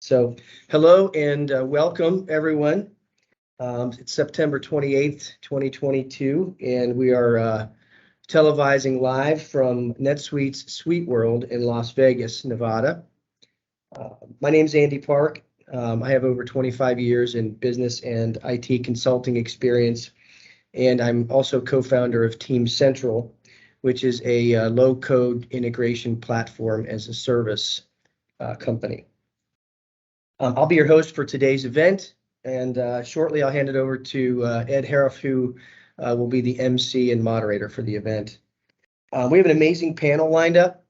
So hello and welcome everyone. It's September 28th, 2022, and we are televising live from NetSuite's SuiteWorld in Las Vegas, Nevada. My name is Andy Park. I have over 25 years in business and IT consulting experience, and I'm also co-founder of TeamCentral, which is a low-code integration platform as a service company. I'll be your host for today's event, and shortly I'll hand it over to Ed Harof, who will be the MC and moderator for the event. We have an amazing panel lined up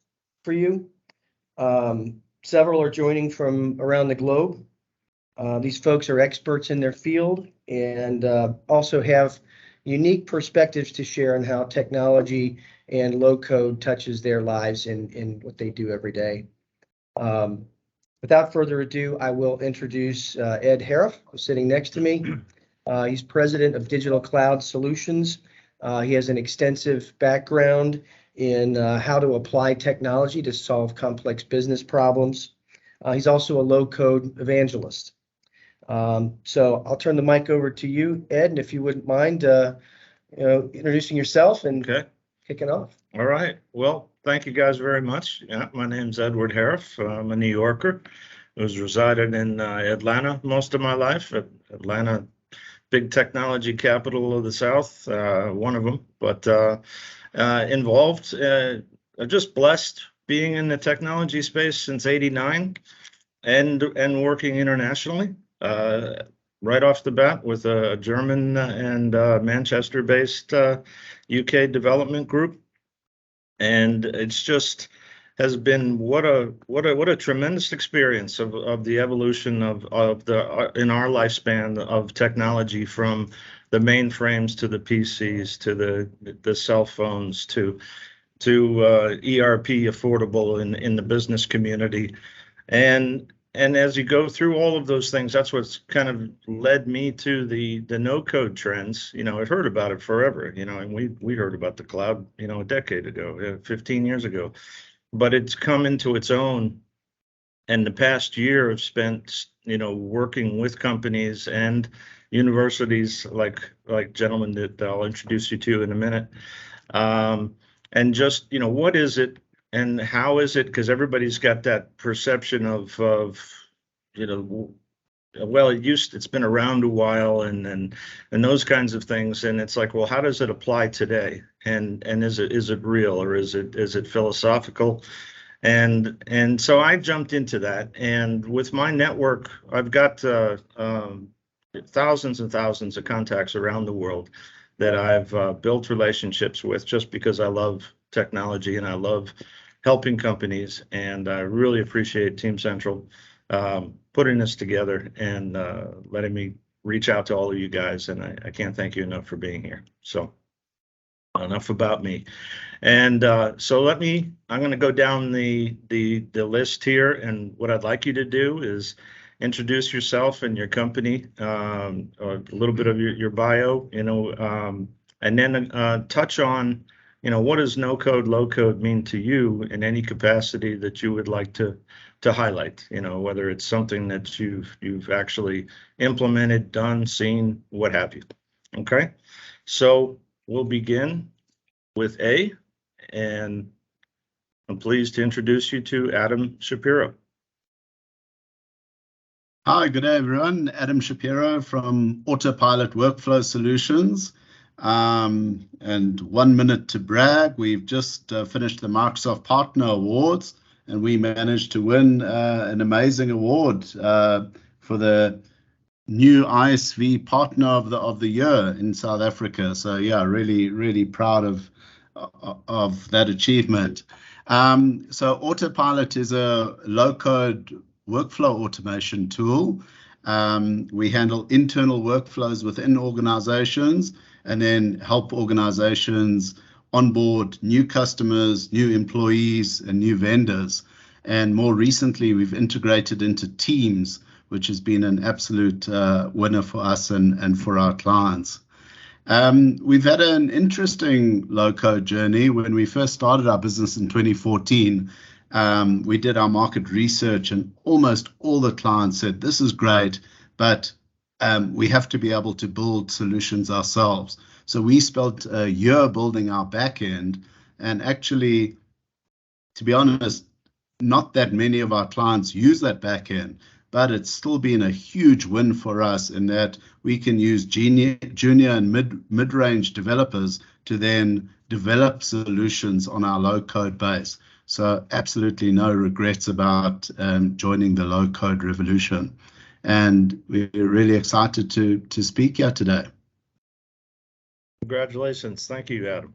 for you. Several are joining from around the globe. These folks are experts in their field and also have unique perspectives to share on how technology and low code touches their lives in what they do every day. Without further ado, I will introduce Ed Harof, who's sitting next to me. He's president of Digital Cloud Solutions. He has an extensive background in how to apply technology to solve complex business problems. He's also a low-code evangelist. So I'll turn the mic over to you, Ed, and if you wouldn't mind, introducing yourself and kicking off. All right. Well, thank you guys very much. Yeah, my name's Edward Harof. I'm a New Yorker who's resided in Atlanta most of my life. Atlanta, big technology capital of the South, one of them. But involved, just blessed being in the technology space since '89 and working internationally. Right off the bat with a German and Manchester-based UK development group, and it's just has been what a tremendous experience of the evolution of the in our lifespan of technology, from the mainframes to the PCs to the cell phones to ERP affordable in the business community, and as you go through all of those things, that's what's kind of led me to the no-code trends. I've heard about it forever, and we heard about the cloud, a decade ago, 15 years ago. But it's come into its own. And the past year I've spent, working with companies and universities like gentlemen that I'll introduce you to in a minute. And just, what is it? And how is it? Because everybody's got that perception of well, it's been around a while and those kinds of things. And it's like, well, how does it apply today? And is it real, or is it philosophical? And so I jumped into that. And with my network, I've got thousands and thousands of contacts around the world that I've built relationships with, just because I love technology and I love helping companies, and I really appreciate TeamCentral putting this together and letting me reach out to all of you guys, and I can't thank you enough for being here. So enough about me. And so I'm going to go down the list here, and what I'd like you to do is introduce yourself and your company, or a little bit of your bio, and then touch on what does no code, low code mean to you in any capacity that you would like to highlight, whether it's something that you've actually implemented, done, seen, what have you. Okay, so we'll begin with A, and I'm pleased to introduce you to Adam Shapiro. Hi, good day everyone. Adam Shapiro from Autopilot Workflow Solutions. And 1 minute to brag, we've just finished the Microsoft Partner Awards, and we managed to win an amazing award for the new ISV Partner of the Year in South Africa. So yeah, really proud of that achievement. So Autopilot is a low-code workflow automation tool. We handle internal workflows within organizations, and then help organizations onboard new customers, new employees, and new vendors. And more recently, we've integrated into Teams, which has been an absolute winner for us and for our clients. We've had an interesting low-code journey. When we first started our business in 2014, We did our market research, and almost all the clients said, this is great, but we have to be able to build solutions ourselves. So we spent a year building our back end, and actually, to be honest, not that many of our clients use that back end, but it's still been a huge win for us in that we can use junior and mid-range developers to then develop solutions on our low-code base. So absolutely no regrets about joining the low-code revolution. And we're really excited to speak here today. Congratulations. Thank you, Adam.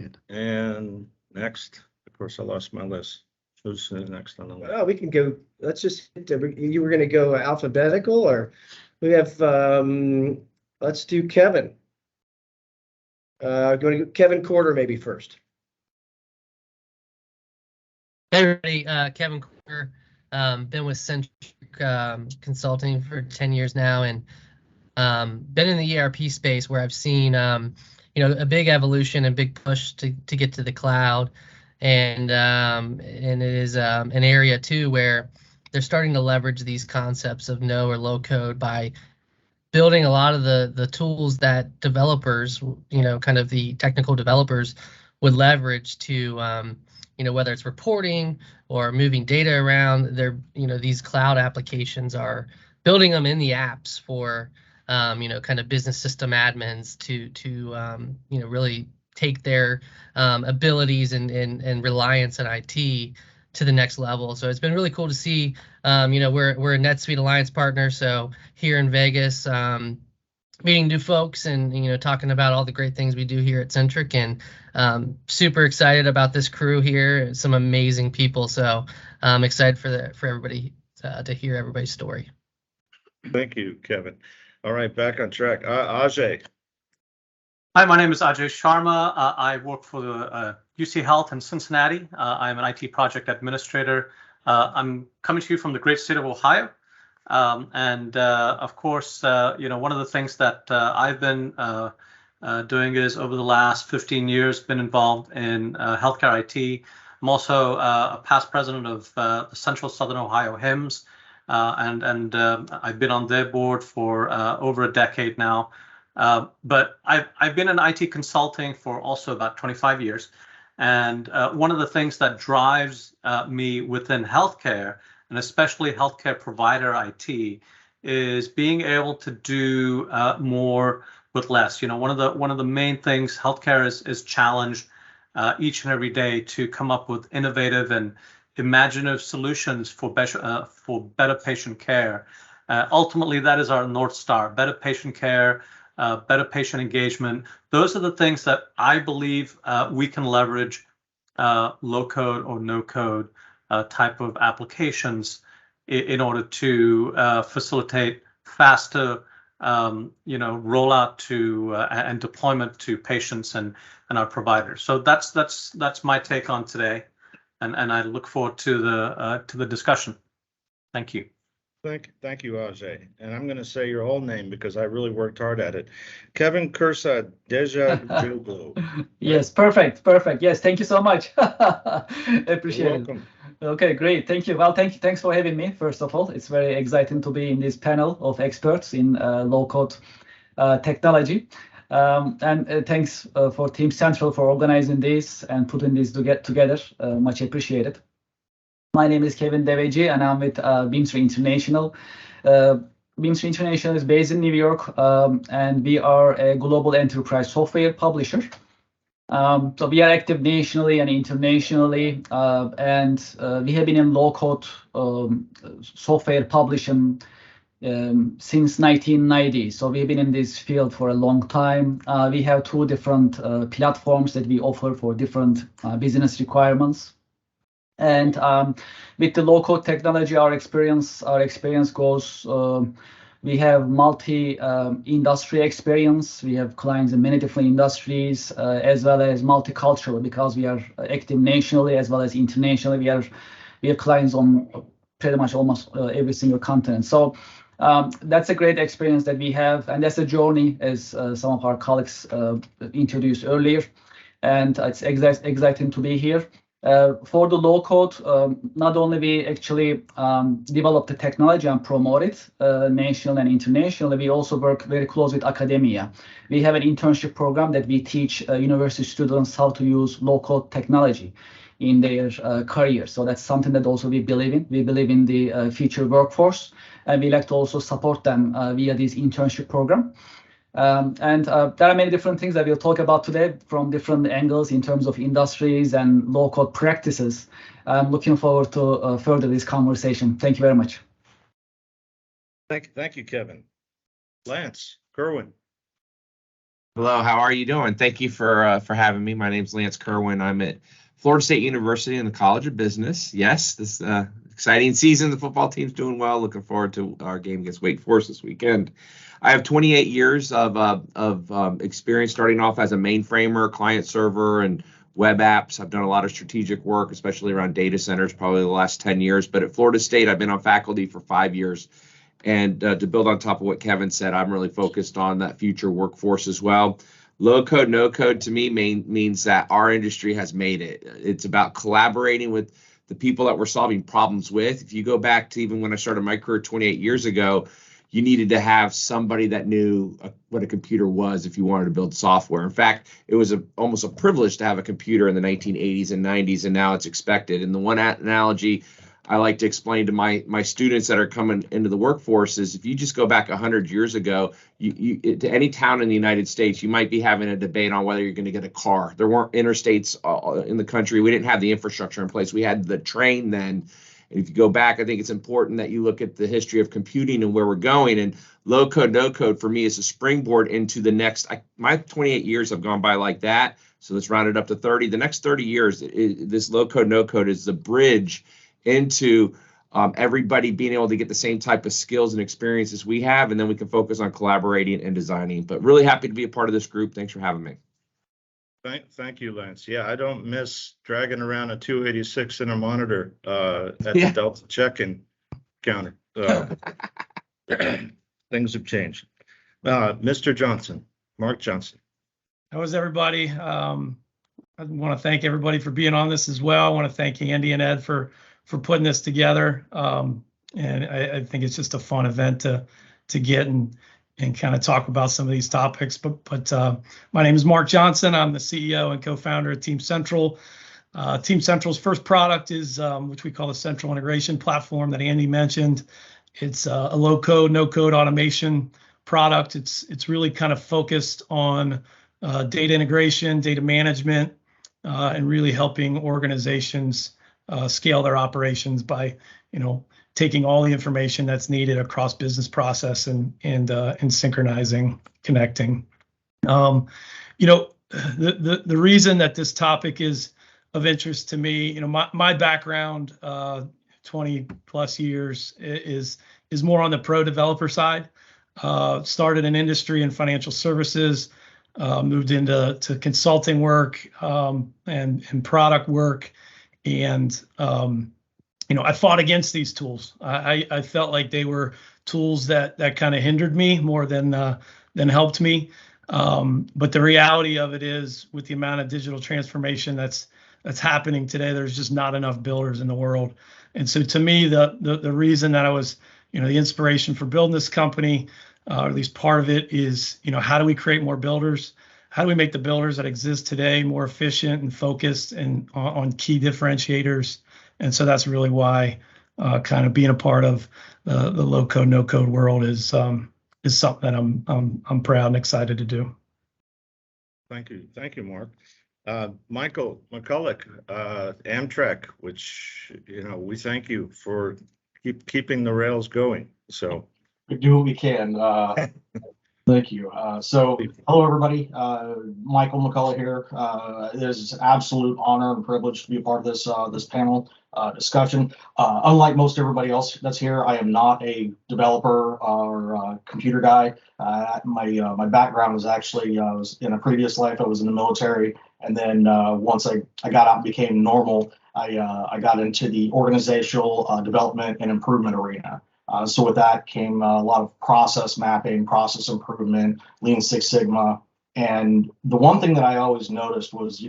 Good. And next, of course, I lost my list. Who's next on the list? Oh, we can go. Let's just. You were going to go alphabetical, or we have. Let's do Kevin. Going to go Kevin Corder maybe first. Hey everybody, Kevin Corder. Been with Centric Consulting for 10 years now, and been in the ERP space where I've seen a big evolution and big push to get to the cloud. And it is an area too where they're starting to leverage these concepts of no or low code by building a lot of the tools that developers, kind of the technical developers would leverage to, whether it's reporting or moving data around. These cloud applications are building them in the apps for, kind of business system admins to really take their abilities and reliance on IT to the next level. So it's been really cool to see. We're a NetSuite Alliance partner, so here in Vegas, meeting new folks and talking about all the great things we do here at Centric, and super excited about this crew here. Some amazing people, so I'm excited for everybody to hear everybody's story. Thank you, Kevin. All right, back on track. Ajay. Hi, my name is Ajay Sharma. I work for the UC Health in Cincinnati. I'm an IT project administrator. I'm coming to you from the great state of Ohio. Of course, one of the things that I've been doing is over the last 15 years been involved in healthcare IT. I'm also a past president of the Central Southern Ohio HIMSS, and I've been on their board for over a decade now. But I've been in IT consulting for also about 25 years. And one of the things that drives me within healthcare, and especially healthcare provider IT, is being able to do more with less. One of the main things healthcare is challenged each and every day to come up with innovative and imaginative solutions for better patient care. Ultimately, that is our North Star: better patient care, better patient engagement. Those are the things that I believe we can leverage low code or no code type of applications in order to facilitate faster rollout to and deployment to patients and our providers. So that's my take on today, and I look forward to the discussion. Thank you. Thank you, Ajay. And I'm going to say your whole name because I really worked hard at it. Kevin Kursa Devecioglu. Yes, perfect. Yes, thank you so much. Appreciate You're welcome. it. Okay, great. Thank you. Well, thanks for having me. First of all, it's very exciting to be in this panel of experts in low-code technology. And thanks for TeamCentral for organizing this and putting this together. Much appreciated. My name is Kevin Deveci, and I'm with Bimser International. Bimser International is based in New York, and we are a global enterprise software publisher. So we are active nationally and internationally, and we have been in low-code software publishing since 1990. So we've been in this field for a long time. We have two different platforms that we offer for different business requirements. And with the low-code technology, our experience goes. We have multi-industry experience. We have clients in many different industries, as well as multicultural, because we are active nationally as well as internationally. We have clients on pretty much almost every single continent. So that's a great experience that we have, and that's a journey, as some of our colleagues introduced earlier. And it's exciting to be here. For the low code, not only we actually develop the technology and promote it nationally and internationally, we also work very close with academia. We have an internship program that we teach university students how to use low code technology in their career. So that's something that also we believe in. We believe in the future workforce, and we like to also support them via this internship program. And there are many different things that we'll talk about today from different angles in terms of industries and low code practices. I'm looking forward to further this conversation. Thank you very much. Thank you, Kevin. Lance, Kerwin. Hello, how are you doing? Thank you for having me. My name's Lance Kerwin. I'm at Florida State University in the College of Business. Yes, this exciting season. The football team's doing well. Looking forward to our game against Wake Forest this weekend. I have 28 years of experience, starting off as a mainframer, client server, and web apps. I've done a lot of strategic work, especially around data centers, probably the last 10 years. But at Florida State, I've been on faculty for 5 years. And to build on top of what Kevin said, I'm really focused on that future workforce as well. Low code, no code to me means that our industry has made it. It's about collaborating with the people that we're solving problems with. If you go back to even when I started my career 28 years ago, you needed to have somebody that knew what a computer was if you wanted to build software. In fact, it was almost a privilege to have a computer in the 1980s and 90s, and now it's expected. And the one analogy I like to explain to my students that are coming into the workforce is if you just go back 100 years ago, to any town in the United States, you might be having a debate on whether you're going to get a car. There weren't interstates in the country. We didn't have the infrastructure in place. We had the train then. And if you go back, I think it's important that you look at the history of computing and where we're going. And low code, no code for me is a springboard into the next. My 28 years have gone by like that. So let's round it up to 30. The next 30 years, this low code, no code is the bridge into everybody being able to get the same type of skills and experiences we have. And then we can focus on collaborating and designing. But really happy to be a part of this group. Thanks for having me. Thank you, Lance. Yeah, I don't miss dragging around a 286 in a monitor at the Delta check-in counter. Things have changed. Mr. Johnson, Marc Johnson. How is everybody? I want to thank everybody for being on this as well. I want to thank Andy and Ed for putting this together. And I think it's just a fun event to get and kind of talk about some of these topics. But my name is Marc Johnson. I'm the CEO and co-founder of TeamCentral. TeamCentral's first product is which we call the Central Integration Platform that Andy mentioned. It's a low code, no code automation product. It's really kind of focused on data integration, data management, and really helping organizations scale their operations by, taking all the information that's needed across business process and synchronizing, connecting. The reason that this topic is of interest to me, my background, 20 plus years is more on the pro developer side. Started in industry and financial services, moved into consulting work and product work, and I fought against these tools. I felt like they were tools that kind of hindered me more than helped me. But the reality of it is, with the amount of digital transformation that's happening today, there's just not enough builders in the world. And so, to me, the reason that I was, the inspiration for building this company, or at least part of it, is, how do we create more builders? How do we make the builders that exist today more efficient and focused and on key differentiators? And so that's really why kind of being a part of the low code, no code world is something that I'm proud and excited to do. Thank you, Marc. Michael McCullough, Amtrak, which we thank you for keeping the rails going. So we do what we can. Thank you. So hello, everybody. Michael McCullough here. It is an absolute honor and privilege to be a part of this panel discussion. Unlike most everybody else that's here, I am not a developer or computer guy. My background was actually I was in a previous life. I was in the military, and then once I got out and became normal, I got into the organizational development and improvement arena. So with that came a lot of process mapping, process improvement, Lean Six Sigma. And the one thing that I always noticed was,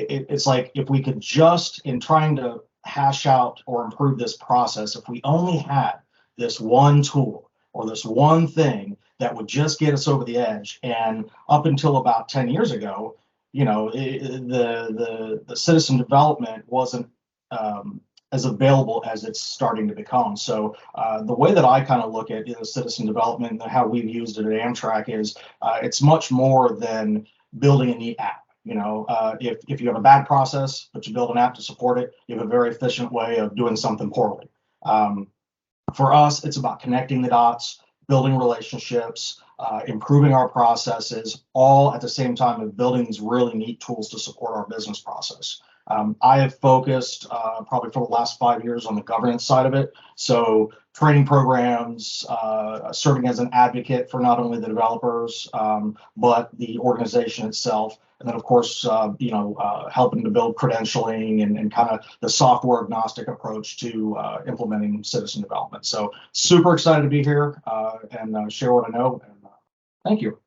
it's like if we could just, in trying to hash out or improve this process, if we only had this one tool or this one thing that would just get us over the edge. And up until about 10 years ago, you know, the citizen development wasn't as available as it's starting to become. So the way that I kind of look at citizen development and how we've used it at Amtrak is it's much more than building a neat app. You know, if you have a bad process, but you build an app to support it, you have a very efficient way of doing something poorly. For us, it's about connecting the dots, building relationships, improving our processes, all at the same time of building these really neat tools to support our business process. I have focused probably for the last 5 years on the governance side of it. So training programs, serving as an advocate for not only the developers, but the organization itself. And then, of course, helping to build credentialing and kind of the software agnostic approach to implementing citizen development. So super excited to be here and share what I know. And thank you.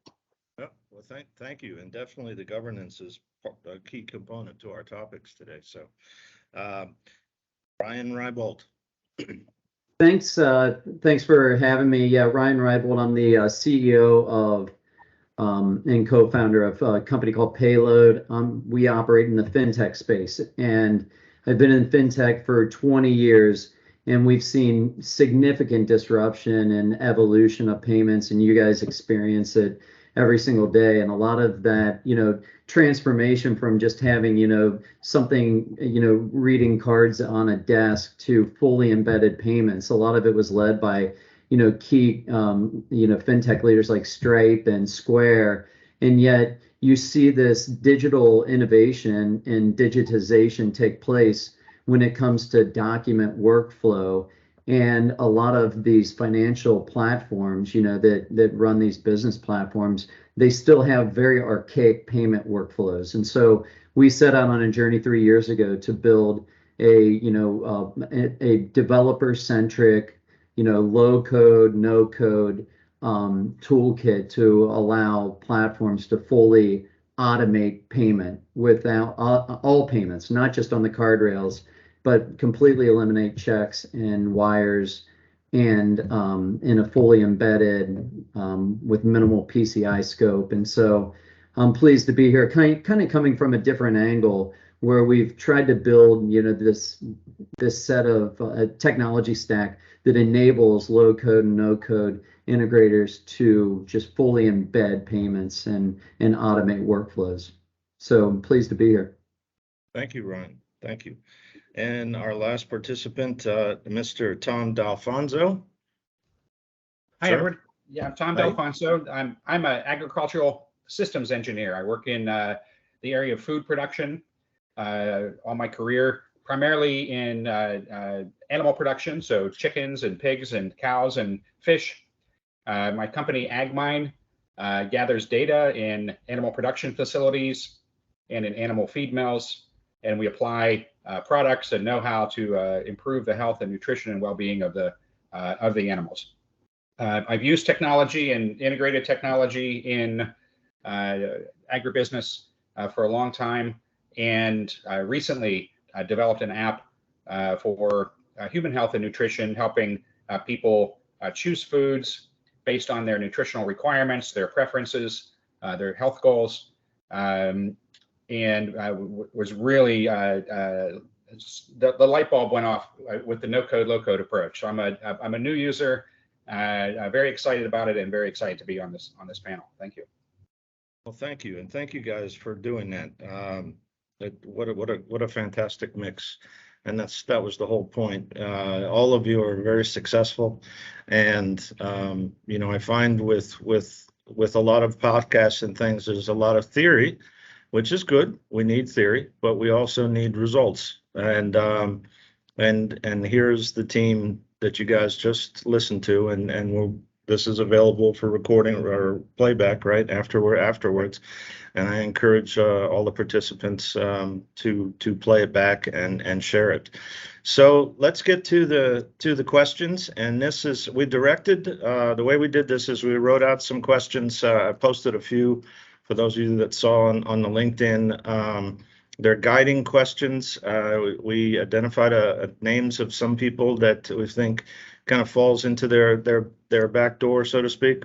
Yeah, well, thank you. And definitely the governance is a key component to our topics today. So, Ryan Rybolt. Thanks for having me. Yeah, Ryan Rybolt. I'm the CEO of and co-founder of a company called Payload. We operate in the fintech space, and I've been in fintech for 20 years, and we've seen significant disruption and evolution of payments, and you guys experience it every single day. And a lot of that, transformation from just having, something, reading cards on a desk to fully embedded payments. A lot of it was led by key, fintech leaders like Stripe and Square. And yet you see this digital innovation and digitization take place when it comes to document workflow. And a lot of these financial platforms, that run these business platforms, they still have very archaic payment workflows. And so we set out on a journey 3 years ago to build a developer-centric, low code, no code toolkit to allow platforms to fully automate payment without all payments, not just on the card rails, but completely eliminate checks and wires and in a fully embedded with minimal PCI scope. And so I'm pleased to be here, kind of coming from a different angle where we've tried to build, this set of technology stack that enables low code and no code integrators to just fully embed payments and automate workflows. So I'm pleased to be here. Thank you, Ryan. Thank you. And our last participant, Mr. Tom Dalfonzo. Hi, Sir? Edward. Yeah, I'm Tom Hi. Dalfonzo. I'm an agricultural systems engineer. I work in the area of food production all my career, primarily in animal production, so chickens and pigs and cows and fish. My company, Agmine, gathers data in animal production facilities and in animal feed mills, and we apply products and know-how to improve the health and nutrition and well-being of the animals. I've used technology and integrated technology in agribusiness for a long time, and recently developed an app for human health and nutrition, helping people choose foods based on their nutritional requirements, their preferences, their health goals, and was really the light bulb went off with the no code, low code approach. So I'm a new user, very excited about it, and very excited to be on this panel. Thank you. Well, thank you, and thank you guys for doing that. What a fantastic mix, and that was the whole point. All of you are very successful, and I find with a lot of podcasts and things, there's a lot of theory, which is good. We need theory, but we also need results. And here's the team that you guys just listened to, and this is available for recording or playback right afterwards. And I encourage all the participants to play it back and share it. So let's get to the questions. And we directed the way we did this is we wrote out some questions. I posted a few for those of you that saw on the LinkedIn. They're guiding questions. We identified names of some people that we think kind of falls into their back door, so to speak.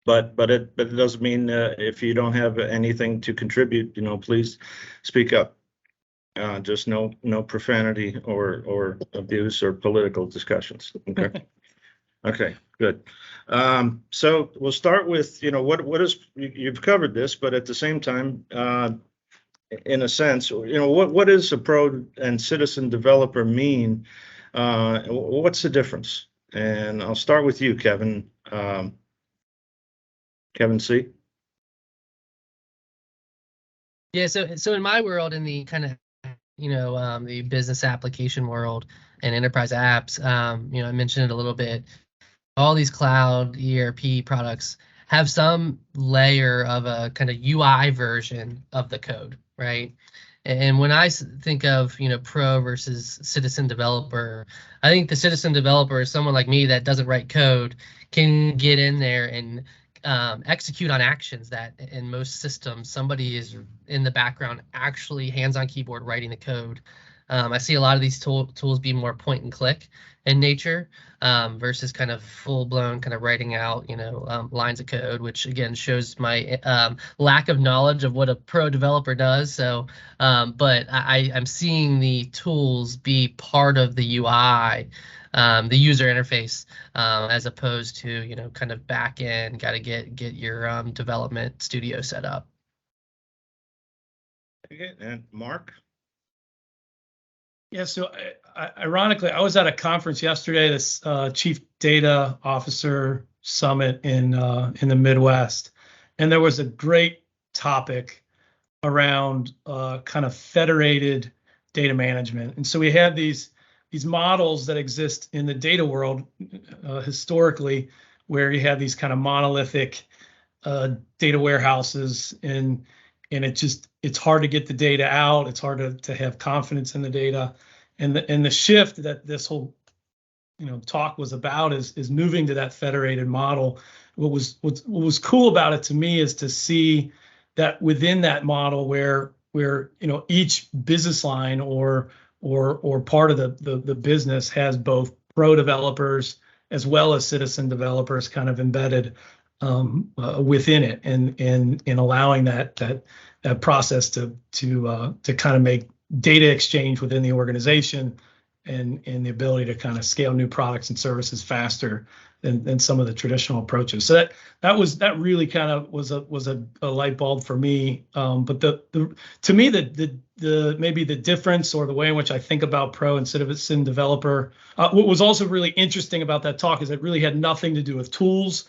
But it doesn't mean if you don't have anything to contribute, please speak up. Just no profanity or abuse or political discussions. Okay. Okay, good. So we'll start with, what is, you've covered this, but at the same time, in a sense, what is a pro and citizen developer mean? What's the difference? And I'll start with you, Kevin. Kevin C. Yeah, so in my world, in the kind of the business application world and enterprise apps, I mentioned it a little bit. All these cloud ERP products have some layer of a kind of UI version of the code, right? And when I think of pro versus citizen developer, I think the citizen developer is someone like me that doesn't write code, can get in there and execute on actions that in most systems somebody is in the background actually hands on keyboard writing the code. I see a lot of these tools be more point and click in nature versus kind of full blown kind of writing out lines of code, which again shows my lack of knowledge of what a pro developer does. So but I'm seeing the tools be part of the UI, the user interface, as opposed to kind of back end, got to get your development studio set up. Okay, and Marc. Yeah, so ironically, I was at a conference yesterday, this Chief Data Officer Summit in the Midwest, and there was a great topic around kind of federated data management. And so we have these models that exist in the data world historically, where you have these kind of monolithic data warehouses, and it's hard to get the data out. It's hard to have confidence in the data, and the shift that this whole talk was about is moving to that federated model. What was cool about it to me is to see that within that model where each business line or part of the business has both pro developers as well as citizen developers kind of embedded within it, and allowing that process to kind of make data exchange within the organization and the ability to kind of scale new products and services faster than some of the traditional approaches. So that really kind of was a light bulb for me. But to me the maybe the difference or the way in which I think about pro and citizen developer, what was also really interesting about that talk is it really had nothing to do with tools,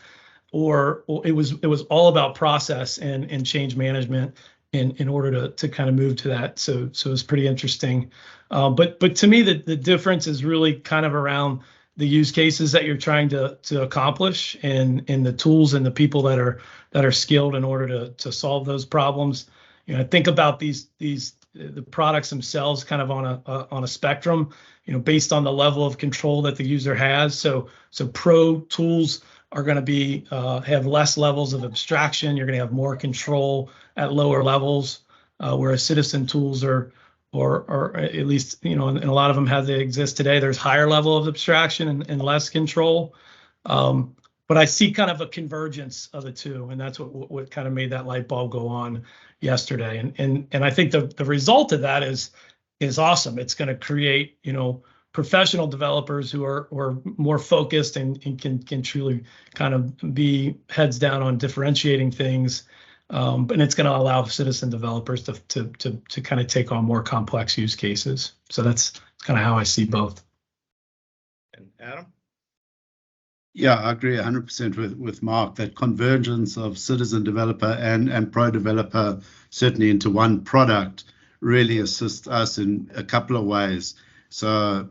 or it was all about process and change management in order to kind of move to that. So it's pretty interesting. But to me, the difference is really kind of around the use cases that you're trying to accomplish, and the tools and the people that are skilled in order to solve those problems. Think about the products themselves kind of on a spectrum, based on the level of control that the user has. So pro tools are going to have less levels of abstraction. You're going to have more control at lower levels, whereas citizen tools or at least, and a lot of them they exist today, there's higher level of abstraction and less control. But I see kind of a convergence of the two, and that's what kind of made that light bulb go on yesterday. And I think the result of that is awesome. It's going to create, professional developers who are more focused and can truly kind of be heads down on differentiating things. And it's going to allow citizen developers to kind of take on more complex use cases. So that's kind of how I see both. And Adam? Yeah, I agree 100% with Marc, that convergence of citizen developer and pro developer certainly into one product really assists us in a couple of ways. So,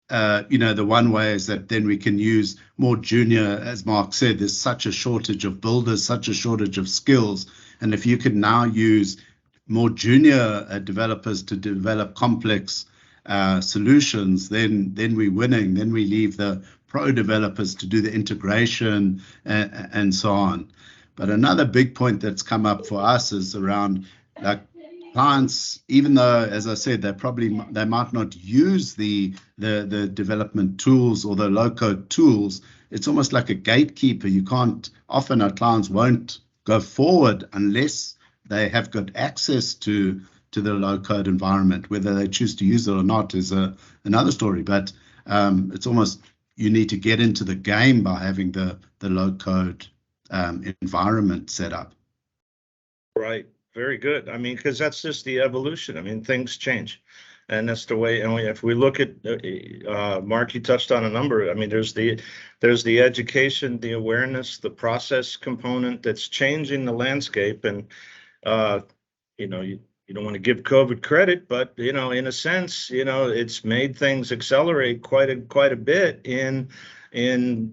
the one way is that then we can use more junior, as Marc said, there's such a shortage of builders, such a shortage of skills. And if you can now use more junior developers to develop complex solutions, then we're winning. Then we leave the pro developers to do the integration and so on. But another big point that's come up for us is around clients, even though, as I said, they might not use the development tools or the low-code tools, it's almost like a gatekeeper. You can't, often our clients won't go forward unless they have got access to the low-code environment. Whether they choose to use it or not is another story. But it's almost, you need to get into the game by having the low-code environment set up. Right. Very good. I mean, because that's just the evolution. I mean, things change, and that's the way. And if we look at Marc, you touched on a number. I mean, there's the education, the awareness, the process component that's changing the landscape. And you know, you don't want to give COVID credit, but you know, in a sense, you know, it's made things accelerate quite a bit in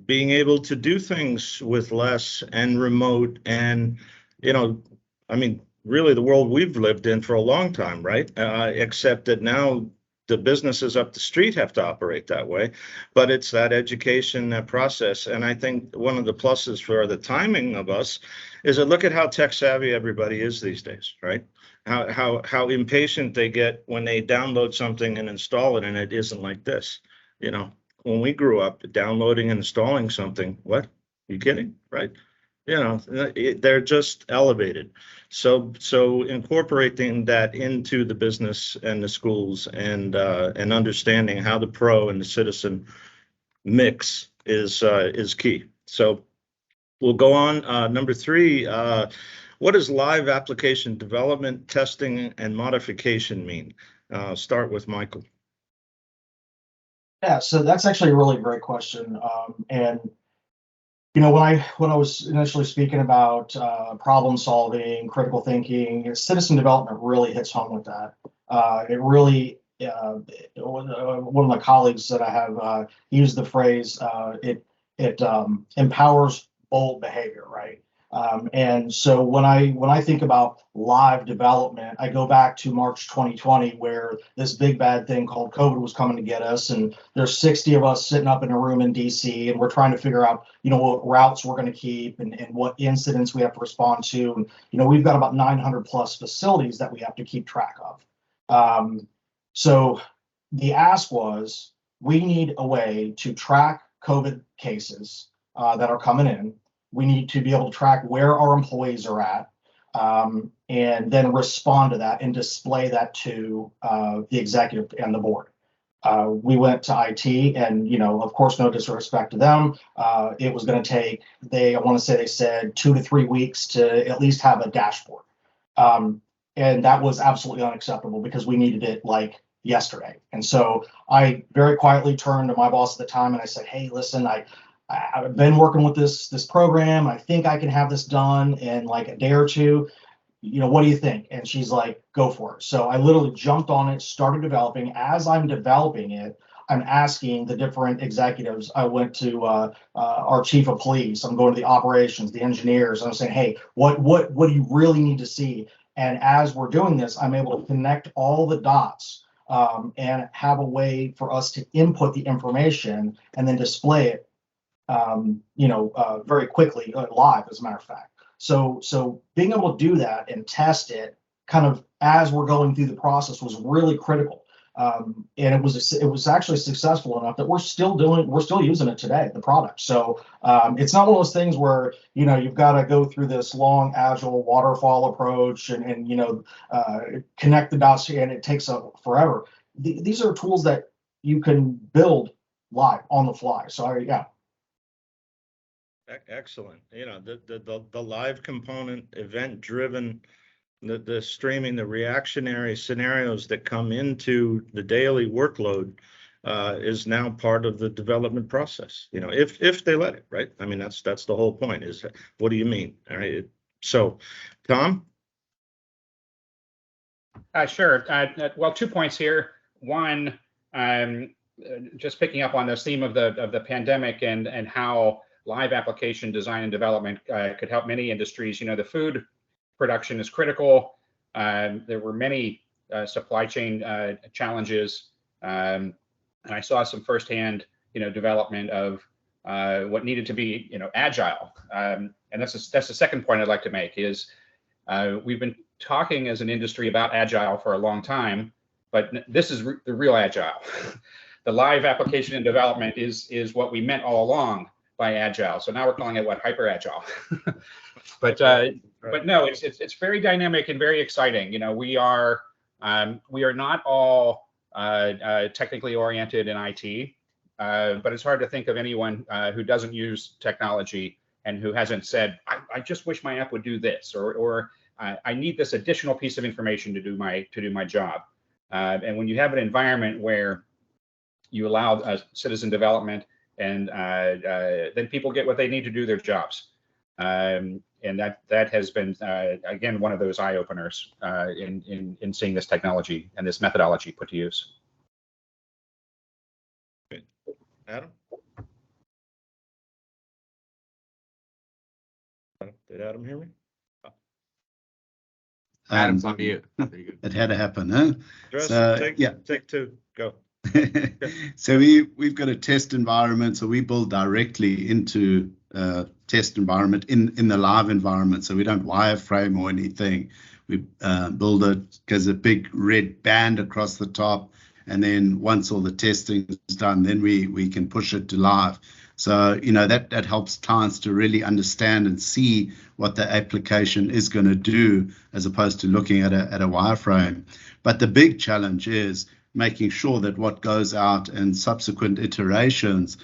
being able to do things with less and remote. And you know, I mean, really the world we've lived in for a long time, right? Except that now the businesses up the street have to operate that way. But it's that education, that process. And I think one of the pluses for the timing of us is that look at how tech savvy everybody is these days, right? How impatient they get when they download something and install it, and it isn't like this. You know, when we grew up, downloading and installing something, what? You kidding, right? You know, they're just elevated. So incorporating that into the business and the schools and understanding how the pro and the citizen mix is key. So we'll go on. Number 3, what does live application development, testing, and modification mean? Start with Michael. Yeah, so that's actually a really great question. And you know, when I was initially speaking about problem solving, critical thinking, citizen development really hits home with that. It really, one of my colleagues that I have used the phrase, it empowers bold behavior, right? And so when I think about live development, I go back to March 2020, where this big bad thing called COVID was coming to get us, and there's 60 of us sitting up in a room in DC, and we're trying to figure out, you know, what routes we're going to keep and what incidents we have to respond to. And, you know, we've got about 900 plus facilities that we have to keep track of. So the ask was, we need a way to track COVID cases that are coming in. We need to be able to track where our employees are at, and then respond to that and display that to the executive and the board. We went to IT, and, you know, of course, no disrespect to them, it was going to take, I want to say they said 2 to 3 weeks to at least have a dashboard. And that was absolutely unacceptable because we needed it like yesterday. And so I very quietly turned to my boss at the time and I said, hey, listen, I've been working with this program. I think I can have this done in like a day or two. You know, what do you think? And she's like, go for it. So I literally jumped on it, started developing. As I'm developing it, I'm asking the different executives. I went to our chief of police. I'm going to the operations, the engineers. I'm saying, hey, what do you really need to see? And as we're doing this, I'm able to connect all the dots and have a way for us to input the information and then display it very quickly, live, as a matter of fact. So being able to do that and test it kind of as we're going through the process was really critical. And it was actually successful enough that we're still using it today, the product. So it's not one of those things where, you know, you've got to go through this long, agile waterfall approach and connect the dots, and it takes forever. These are tools that you can build live on the fly. So yeah. Excellent. You know, the live component, event driven, the streaming, the reactionary scenarios that come into the daily workload is now part of the development process. You know, if they let it, right? I mean, that's the whole point. Is what do you mean? All right. So, Tom. Sure. Well, 2 points here. One, just picking up on this theme of the pandemic and how live application design and development could help many industries. You know, the food production is critical. There were many supply chain challenges, and I saw some firsthand, development of what needed to be, agile. And that's the second point I'd like to make is we've been talking as an industry about agile for a long time, but this is the real agile. The live application and development is what we meant all along by agile. So now we're calling it hyper agile. But no, it's very dynamic and very exciting. You know, we are not all technically oriented in IT, but it's hard to think of anyone who doesn't use technology and who hasn't said, I just wish my app would do this, or I need this additional piece of information to do my job. And when you have an environment where you allow citizen development, and then people get what they need to do their jobs. And that has been, again, one of those eye openers in seeing this technology and this methodology put to use. Okay. Adam? Did Adam hear me? Adam's on mute. It had to happen, huh? Dress, So, yeah. Take two, go. So we've got a test environment, so we build directly into a test environment in the live environment, so we don't wireframe or anything. We build it because a big red band across the top, and then once all the testing is done, then we can push it to live. So, you know, that helps clients to really understand and see what the application is going to do, as opposed to looking at a wireframe. But the big challenge is making sure that what goes out and subsequent iterations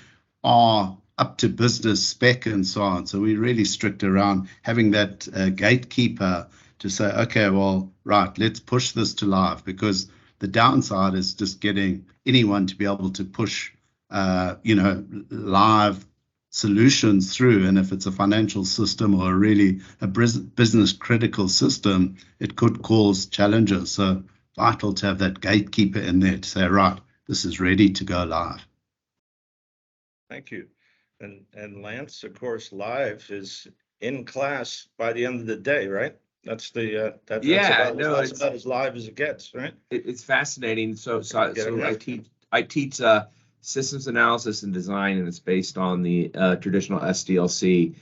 are up to business spec and so on. So we're really strict around having that gatekeeper to say, okay, well, right, let's push this to live, because the downside is just getting anyone to be able to push live solutions through. And if it's a financial system or really a business critical system, it could cause challenges. So vital to have that gatekeeper in there to say, right, this is ready to go live. Thank you. And Lance, of course, live is in class by the end of the day, right? That's about as live as it gets, right? It's fascinating. So I teach systems analysis and design, and it's based on the traditional SDLC,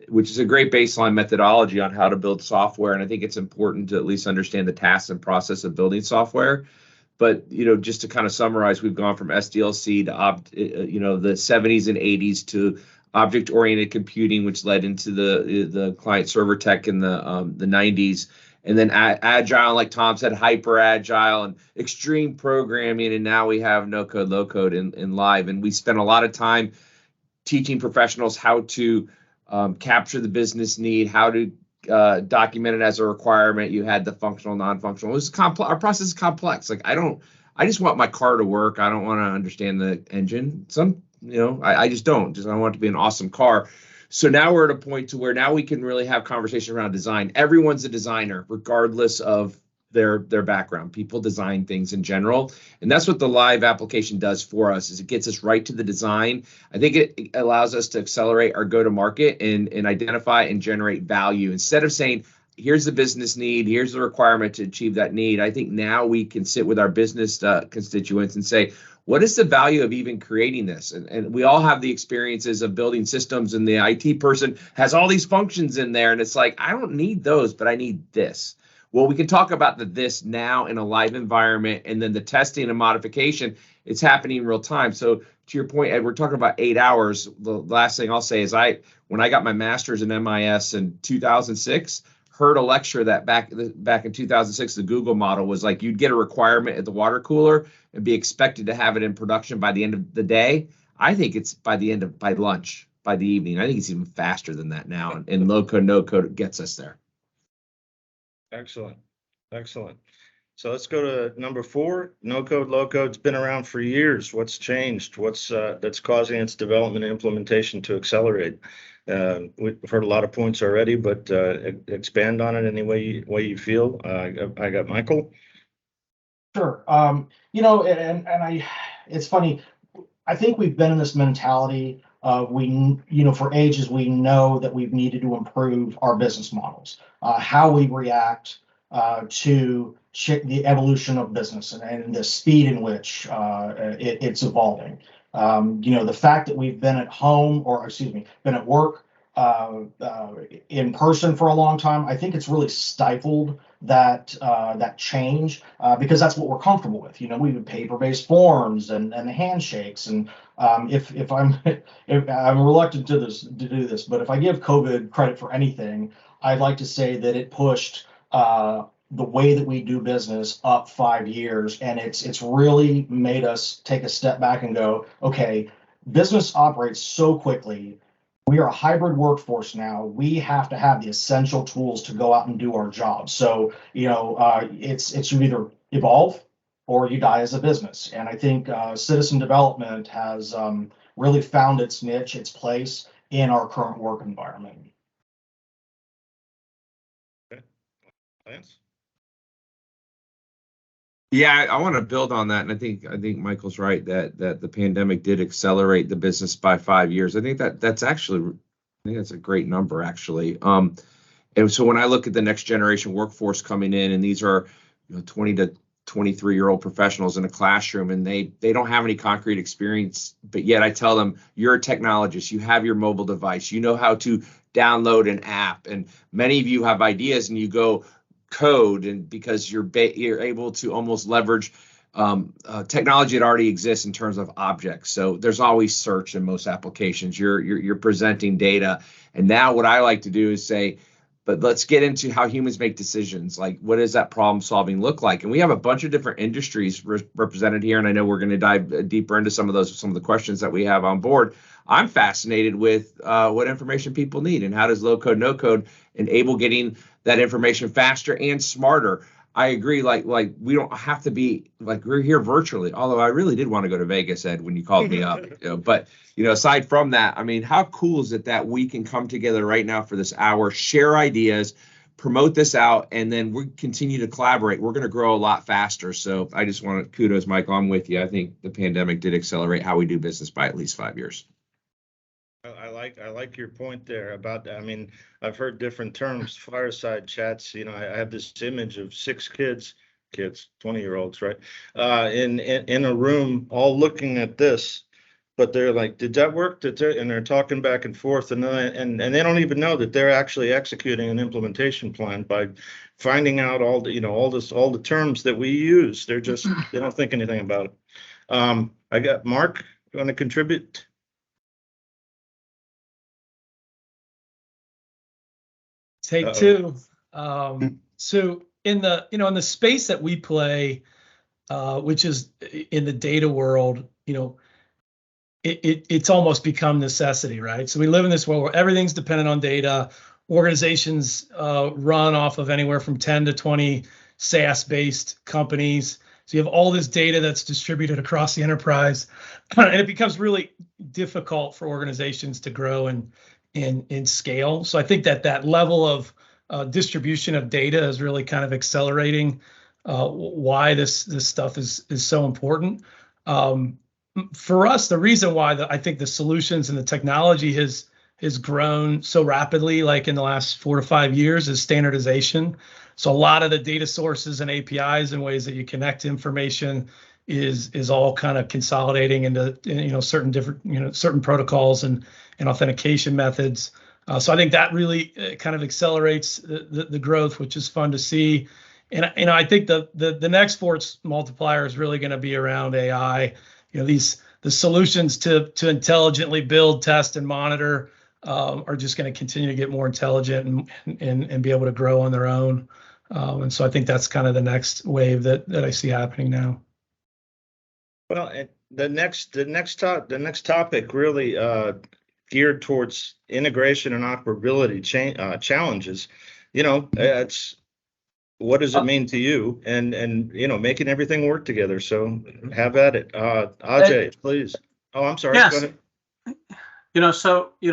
which is a great baseline methodology on how to build software. And I think it's important to at least understand the tasks and process of building software. But, you know, just to kind of summarize, we've gone from SDLC to, the 70s and 80s to object-oriented computing, which led into the client server tech in the 90s. And then agile, like Tom said, hyper agile and extreme programming. And now we have no code, low code in live. And we spent a lot of time teaching professionals how to capture the business need, how to document it as a requirement. You had the functional, non-functional. It was complex. Our process is complex. Like I just want my car to work. I don't want to understand the engine. I just don't. I want it to be an awesome car. So now we're at a point to where now we can really have conversation around design. Everyone's a designer, regardless of their background. People design things in general. And that's what the live application does for us, is it gets us right to the design. I think it allows us to accelerate our go-to-market and identify and generate value. Instead of saying, here's the business need, here's the requirement to achieve that need, I think now we can sit with our business constituents and say, what is the value of even creating this? And we all have the experiences of building systems, and the IT person has all these functions in there. And it's like, I don't need those, but I need this. Well, we can talk about this now in a live environment, and then the testing and modification, it's happening in real time. So to your point, Ed, we're talking about 8 hours. The last thing I'll say is when I got my master's in MIS in 2006, heard a lecture that back in 2006, the Google model was like, you'd get a requirement at the water cooler and be expected to have it in production by the end of the day. I think it's by lunch, by the evening. I think it's even faster than that now. And low code, no code gets us there. Excellent. So let's go to number 4. No code, low code. It's been around for years. What's changed? What's that's causing its development and implementation to accelerate? We've heard a lot of points already, but expand on it any way you feel. I got Michael. Sure. It's funny. I think we've been in this mentality of for ages, we know that we've needed to improve our business models, how we react to the evolution of business and the speed in which it's evolving. The fact that we've been been at work in person for a long time, I think it's really stifled that change because that's what we're comfortable with. You know, we do paper-based forms and the handshakes. And if I'm reluctant to do this, but if I give COVID credit for anything, I'd like to say that it pushed the way that we do business up 5 years, and it's really made us take a step back and go, okay, business operates so quickly. We are a hybrid workforce now. We have to have the essential tools to go out and do our job. So, you know, it's you either evolve or you die as a business. And I think citizen development has really found its niche, its place in our current work environment. Okay. Lance? Yeah, I want to build on that, and I think Michael's right that the pandemic did accelerate the business by 5 years. I think that's a great number actually. And so when I look at the next generation workforce coming in, and these are 20 to 23-year-old professionals in a classroom, and they don't have any concrete experience, but yet I tell them, you're a technologist, you have your mobile device, you know how to download an app, and many of you have ideas and you go code, and because you're able to almost leverage technology that already exists in terms of objects. So there's always search in most applications. You're presenting data, and now what I like to do is say, but let's get into how humans make decisions. Like, what does that problem solving look like? And we have a bunch of different industries represented here, and I know we're going to dive deeper into some of the questions that we have on board. I'm fascinated with what information people need, and how does low code, no code enable getting that information faster and smarter. I agree. Like we don't have to be like, we're here virtually. Although I really did want to go to Vegas, Ed, when you called me up. But aside from that, I mean, how cool is it that we can come together right now for this hour, share ideas, promote this out, and then we continue to collaborate. We're going to grow a lot faster. So I just want to kudos, Michael. I'm with you. I think the pandemic did accelerate how we do business by at least 5 years. I like your point there about, I mean, I've heard different terms, fireside chats. I have this image of 6 kids, 20-year-olds, right? In a room all looking at this, but they're like, did that work? And they're talking back and forth, and they don't even know that they're actually executing an implementation plan by finding out all the terms that we use. They don't think anything about it. I got Marc, you want to contribute? Take two. So in the space that we play, which is in the data world, it's almost become necessity, right? So we live in this world where everything's dependent on data. Organizations run off of anywhere from 10 to 20 SaaS-based companies. So you have all this data that's distributed across the enterprise, and it becomes really difficult for organizations to grow and scale. So I think that level of distribution of data is really kind of accelerating why this stuff is so important. For us, the reason why I think the solutions and the technology has grown so rapidly, like in the last 4 to 5 years, is standardization. So a lot of the data sources and APIs and ways that you connect information is all kind of consolidating into certain different certain protocols and authentication methods. So I think that really kind of accelerates the growth, which is fun to see. And I think the next force multiplier is really going to be around AI. The solutions to intelligently build, test, and monitor are just going to continue to get more intelligent and be able to grow on their own. And so I think that's kind of the next wave that I see happening now. Well, and the next topic really geared towards integration and operability challenges. It's what does it mean to you, and making everything work together. So have at it, Ajay, please. Oh, I'm sorry. Yes. Go ahead.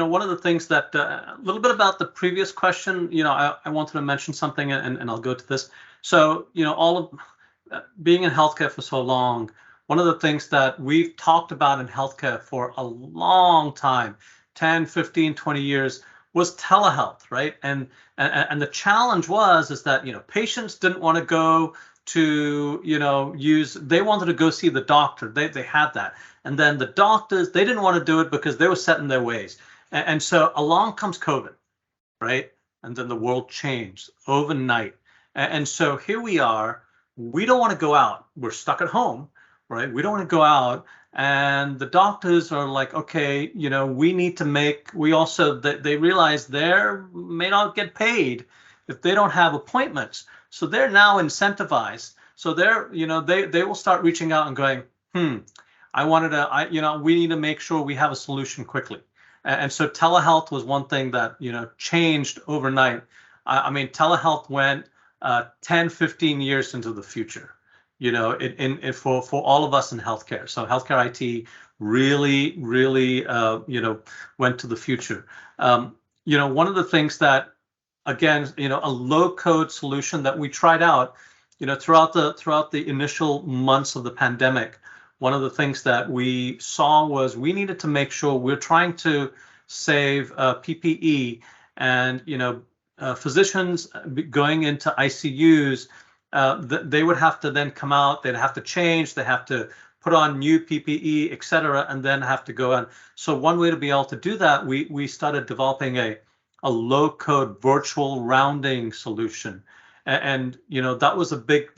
One of the things that a little bit about the previous question, I wanted to mention something, and I'll go to this. So, all of being in healthcare for so long, one of the things that we've talked about in healthcare for a long time, 10, 15, 20 years, was telehealth, right? And the challenge is that, patients didn't want to go to, they wanted to go see the doctor. They had that. And then the doctors, they didn't want to do it because they were set in their ways. And so along comes COVID, right? And then the world changed overnight. And so here we are. We don't want to go out. We're stuck at home, right? We don't want to go out. And the doctors are like, okay, we need to make, they realize they may not get paid if they don't have appointments. So they're now incentivized. So they will start reaching out and going, we need to make sure we have a solution quickly. And so telehealth was one thing that, changed overnight. I mean, telehealth went 10, 15 years into the future, for all of us in healthcare. So healthcare IT really, went to the future. One of the things that, again, a low-code solution that we tried out, throughout the initial months of the pandemic, one of the things that we saw was we needed to make sure we're trying to save PPE, and physicians going into ICUs, they would have to then come out, they'd have to change, they have to put on new PPE, et cetera, and then have to go on. So one way to be able to do that, we started developing a low-code virtual rounding solution, and that was a big